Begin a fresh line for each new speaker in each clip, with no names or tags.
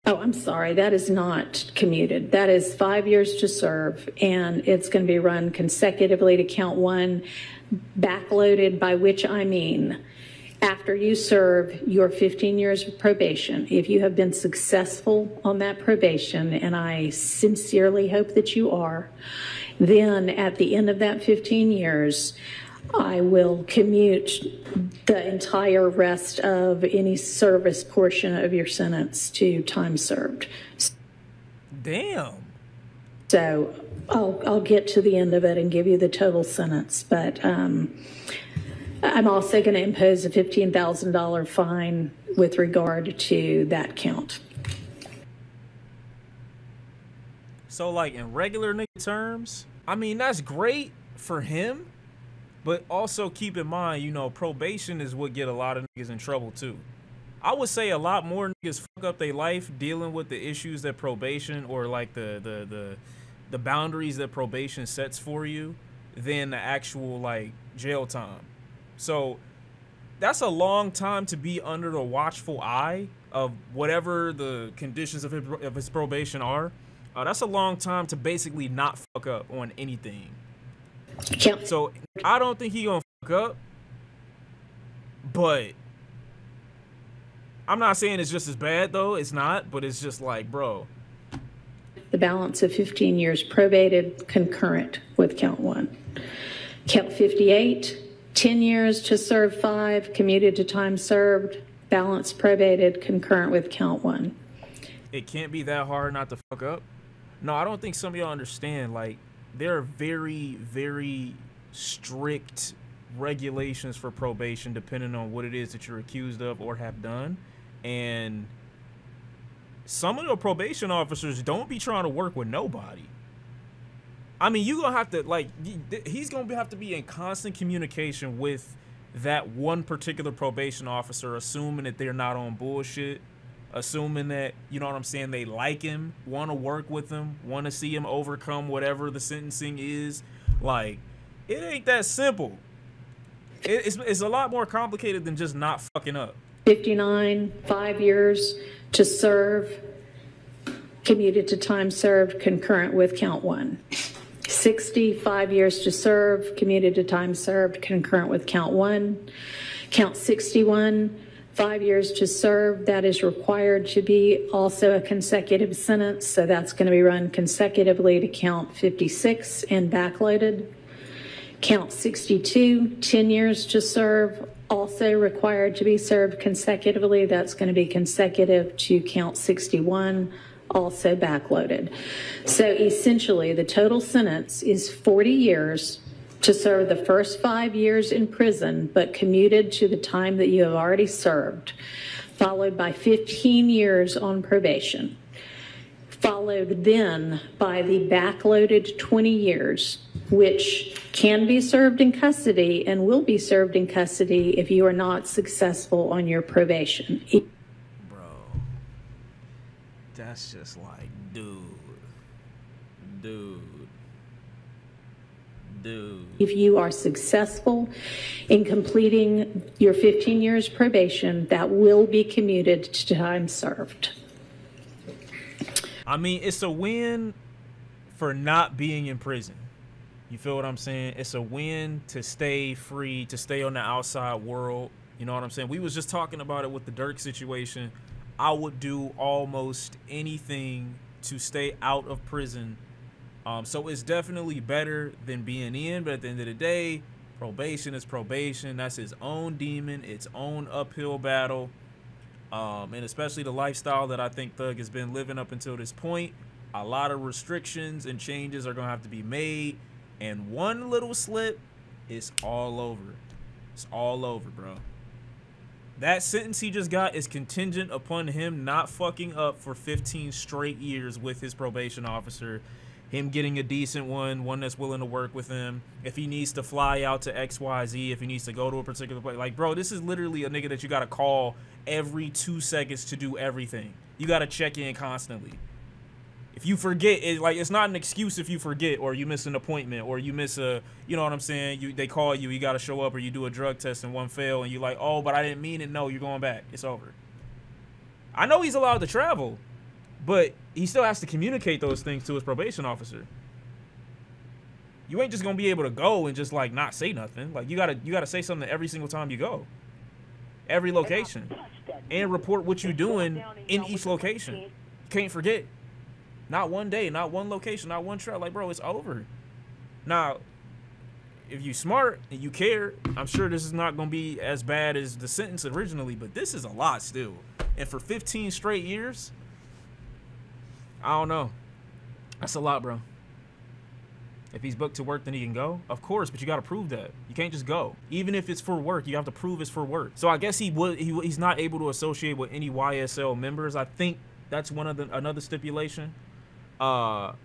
Oh, I'm sorry, that is not commuted. That is 5 years to serve, and it's going to be run consecutively to count one, backloaded, by which I mean after you serve your 15 years of probation, if you have been successful on that probation, and I sincerely hope that you are, then at the end of that 15 years, I will commute the entire rest of any service portion of your sentence to time served.
Damn.
So I'll get to the end of it and give you the total sentence, but I'm also going to impose a $15,000 fine with regard to that count.
So like in regular nigga terms, I mean, that's great for him, but also keep in mind, you know, probation is what get a lot of niggas in trouble too. I would say a lot more niggas fuck up their life dealing with the issues that probation, or like the boundaries that probation sets for you, than the actual like jail time. So that's a long time to be under the watchful eye of whatever the conditions of his probation are. That's a long time to basically not fuck up on anything. So I don't think he gonna fuck up, but I'm not saying it's just as bad though. It's not, but it's just like, bro.
The balance of 15 years probated concurrent with count one. Count 58, 10 years to serve 5, commuted to time served, balance probated concurrent with count one.
It can't be that hard not to fuck up. No, I don't think some of y'all understand. Like, there are very, very strict regulations for probation depending on what it is that you're accused of or have done. And some of the probation officers don't be trying to work with nobody. I mean, you gonna have to, like, he's gonna have to be in constant communication with that one particular probation officer, assuming that they're not on bullshit, assuming that, you know what I'm saying, they like him, want to work with him, want to see him overcome whatever the sentencing is. Like, it ain't that simple. It's a lot more complicated than just not fucking up.
59, 5 years to serve, commuted to time served, concurrent with count one. 60, 5 years to serve, commuted to time served, concurrent with count one. Count 61, 5 years to serve, that is required to be also a consecutive sentence, so that's going to be run consecutively to count 56 and backloaded. Count 62, 10 years to serve, also required to be served consecutively, that's going to be consecutive to count 61, also backloaded. So essentially, the total sentence is 40 years to serve the first 5 years in prison, but commuted to the time that you have already served, followed by 15 years on probation, followed then by the backloaded 20 years, which can be served in custody and will be served in custody if you are not successful on your probation.
Bro, that's just like, dude.
If you are successful in completing your 15 years probation, that will be commuted to time served.
I mean, it's a win for not being in prison. You feel what I'm saying? It's a win to stay free, to stay on the outside world. You know what I'm saying? We was just talking about it with the Dirk situation. I would do almost anything to stay out of prison. So it's definitely better than being in, but at the end of the day, probation is probation. That's his own demon, its own uphill battle. And especially the lifestyle that I think Thug has been living up until this point. A lot of restrictions and changes are going to have to be made. And one little slip, it's all over. It's all over, bro. That sentence he just got is contingent upon him not fucking up for 15 straight years with his probation officer. Him getting a decent one that's willing to work with him. If he needs to fly out to XYZ, if he needs to go to a particular place. Like, bro, this is literally a nigga that you got to call every 2 seconds to do everything. You got to check in constantly. If you forget, it's not an excuse if you forget or you miss an appointment or you miss a, you know what I'm saying? They call you, you got to show up, or you do a drug test and one fail and you like, oh, but I didn't mean it. No, you're going back. It's over. I know he's allowed to travel. But he still has to communicate those things to his probation officer. You ain't just gonna be able to go and just like not say nothing. Like you gotta say something every single time you go, every location, and report what you're doing in each location. You can't forget. Not one day, not one location, not one trail. Like, bro, it's over. Now, if you smart and you care, I'm sure this is not gonna be as bad as the sentence originally, but this is a lot still. And for 15 straight years, I don't know. That's a lot, bro. If he's booked to work, then he can go. Of course, but you got to prove that. You can't just go. Even if it's for work, you have to prove it's for work. So I guess he's not able to associate with any YSL members. I think that's another stipulation. But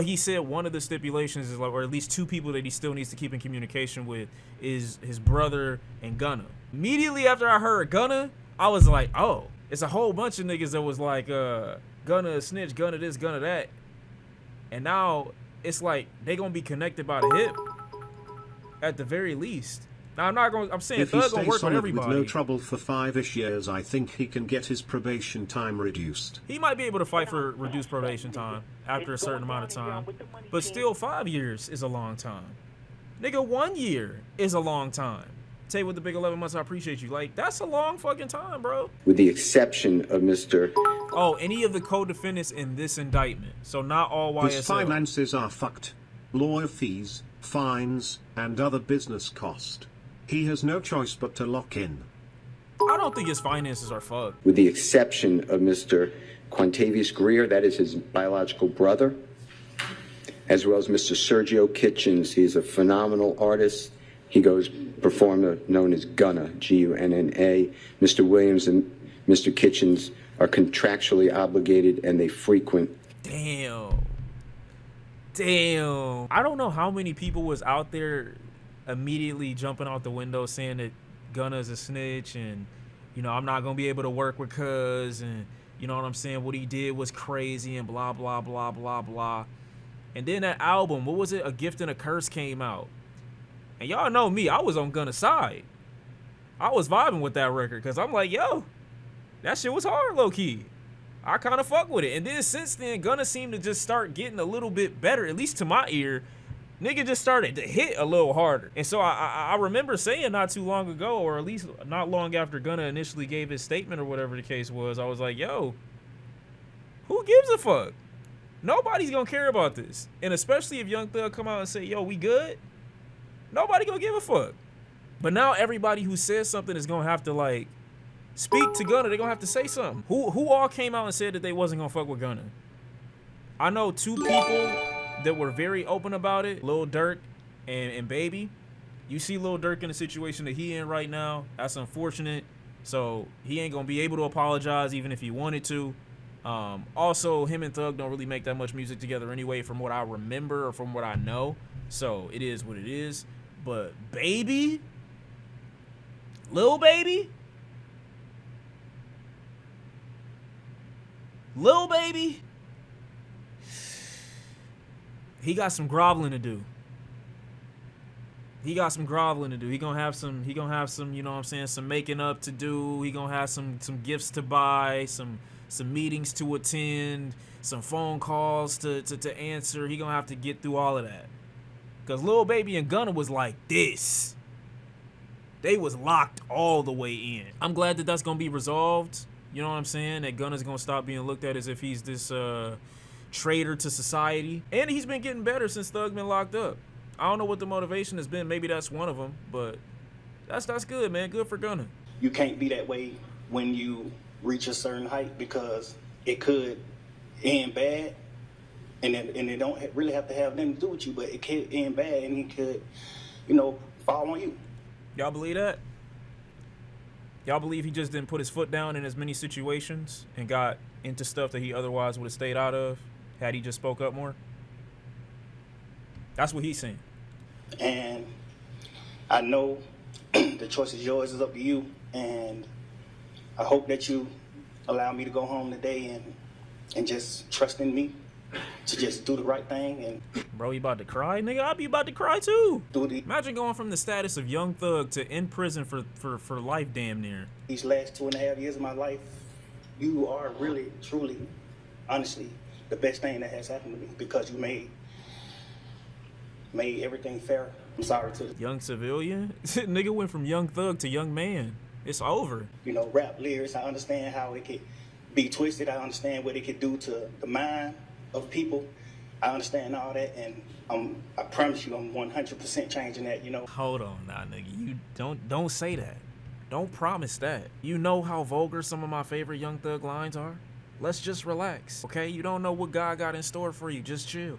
he said one of the stipulations is like, or at least two people that he still needs to keep in communication with is his brother and Gunna. Immediately after I heard Gunna, I was like, oh, it's a whole bunch of niggas that was like, Gunna a snitch, Gunna this, Gunna that. And now it's like they gonna be connected by the hip at the very least. Now I'm saying Thug gonna work with everybody.
With no trouble for 5-ish years, I think he can get his probation time reduced.
He might be able to fight for reduced probation time after a certain amount of time, but still 5 years is a long time. Nigga, 1 year is a long time. Tell you what, the big 11 months, I appreciate you. Like, that's a long fucking time, bro.
With the exception of Mr.
Oh, any of the co-defendants in this indictment. So not all YSL.
His finances are fucked. Lawyer fees, fines, and other business cost. He has no choice but to lock in.
I don't think his finances are fucked.
With the exception of Mr. Quantavious Greer, that is his biological brother, as well as Mr. Sergio Kitchens. He's a phenomenal artist. He goes performer known as Gunna, G-U-N-N-A. Mr. Williams and Mr. Kitchens are contractually obligated and they frequent.
Damn. I don't know how many people was out there immediately jumping out the window saying that Gunna's a snitch and, you know, I'm not going to be able to work with Cuz and, you know what I'm saying, what he did was crazy and blah, blah, blah, blah, blah. And then that album, what was it? A Gift and a Curse came out. And y'all know me, I was on Gunna's side. I was vibing with that record because I'm like, yo, that shit was hard, low-key. I kind of fuck with it. And then since then, Gunna seemed to just start getting a little bit better, at least to my ear. Nigga just started to hit a little harder. And so I remember saying not too long ago, or at least not long after Gunna initially gave his statement or whatever the case was, I was like, yo, who gives a fuck? Nobody's gonna care about this. And especially if Young Thug come out and say, yo, we good? Nobody gonna give a fuck. But now everybody who says something is gonna have to like speak to Gunna. They're gonna have to say something. Who all came out and said that they wasn't gonna fuck with Gunna? I know two people that were very open about it, Lil Durk and Baby. You see Lil Durk in the situation that he in right now. That's unfortunate. So he ain't gonna be able to apologize even if he wanted to. Also, him and Thug don't really make that much music together anyway, from what I remember or from what I know. So it is what it is. But Baby, Lil Baby, he got some groveling to do. He gonna have some, you know what I'm saying, some making up to do. He gonna have some gifts to buy, some meetings to attend, some phone calls to answer. He gonna have to get through all of that. Cause Lil Baby and Gunna was like this. They was locked all the way in. I'm glad that that's gonna be resolved. You know what I'm saying? That Gunna's gonna stop being looked at as if he's this traitor to society. And he's been getting better since Thug been locked up. I don't know what the motivation has been. Maybe that's one of them, but that's good, man. Good for Gunna.
You can't be that way when you reach a certain height because it could end bad. And it don't really have to have nothing to do with you, but it could end bad and it could, you know, fall on you.
Y'all believe that? Y'all believe he just didn't put his foot down in as many situations and got into stuff that he otherwise would have stayed out of had he just spoke up more? That's what he's saying.
And I know the choice is yours, it's up to you. And I hope that you allow me to go home today and just trust in me to just do the right thing. And
bro, you about to cry? Nigga, I'd be about to cry too.
Imagine
going from the status of Young Thug to in prison for life damn near.
These last 2.5 years of my life, you are really, truly honestly the best thing that has happened to me because you made everything fair. I'm sorry to
Young civilian? Nigga went from young thug to young man. It's over.
rap lyrics. I understand how it could be twisted. I understand what it could do to the mind of people. I understand all that, and I promise you, I'm 100% changing that.
Hold on now, nigga. You don't say that. Don't promise that. You know how vulgar some of my favorite Young Thug lines are? Let's just relax, okay? You don't know what God got in store for you. Just chill.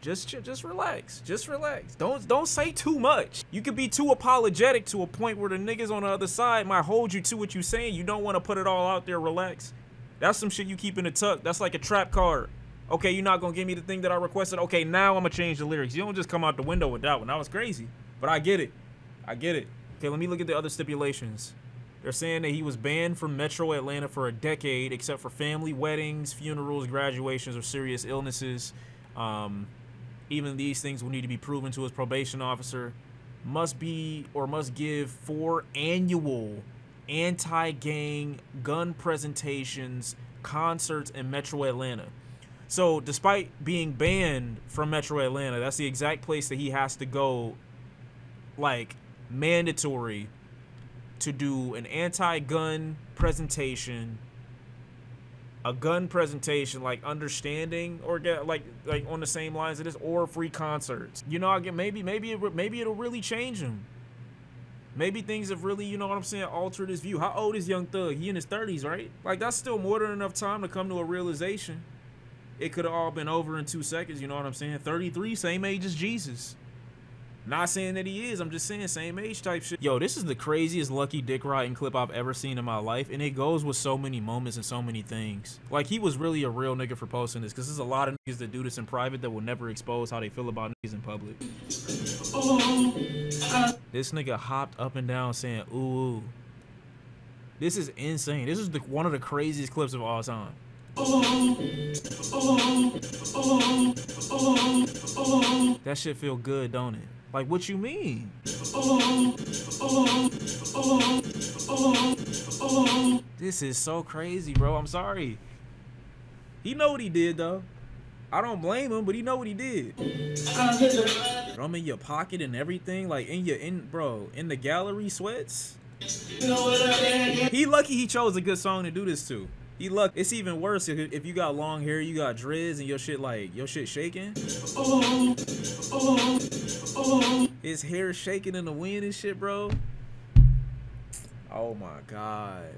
Just relax. Just relax. Don't say too much. You could be too apologetic to a point where the niggas on the other side might hold you to what you're saying. You don't want to put it all out there. Relax. That's some shit you keep in the tuck. That's like a trap card. Okay, you're not gonna give me the thing that I requested. Okay, now I'm gonna change the lyrics. You don't just come out the window with that one. That was crazy. But I get it. I get it. Okay, let me look at the other stipulations. They're saying that he was banned from Metro Atlanta for a decade, except for family weddings, funerals, graduations, or serious illnesses. Even these things will need to be proven to his probation officer. Must give 4 annual anti-gang gun presentations, concerts in Metro Atlanta. So despite being banned from Metro Atlanta, that's the exact place that he has to go, like, mandatory, to do an anti-gun presentation, a gun presentation, like understanding, or get like on the same lines of this, or free concerts. Maybe it'll really change him. Maybe things have really, you know what I'm saying, altered his view. How old is Young Thug? He in his 30s, right? Like, that's still more than enough time to come to a realization. It could have all been over in 2 seconds, you know what I'm saying? 33, same age as Jesus. Not saying that he is, I'm just saying same age type shit. Yo, this is the craziest Lucky Dick riding clip I've ever seen in my life, and it goes with so many moments and so many things. Like, he was really a real nigga for posting this, because there's a lot of niggas that do this in private that will never expose how they feel about niggas in public. This nigga hopped up and down saying, ooh. This is insane. This is one of the craziest clips of all time. That shit feel good, don't it? Like, what you mean? This is so crazy, bro. I'm sorry. He know what he did, though. I don't blame him, but he know what he did. Drum in your pocket and everything, like in the gallery sweats. He lucky he chose a good song to do this to. He lucky. It's even worse if you got long hair, you got dreads, and your shit shaking. His hair shaking in the wind and shit, bro. Oh my God.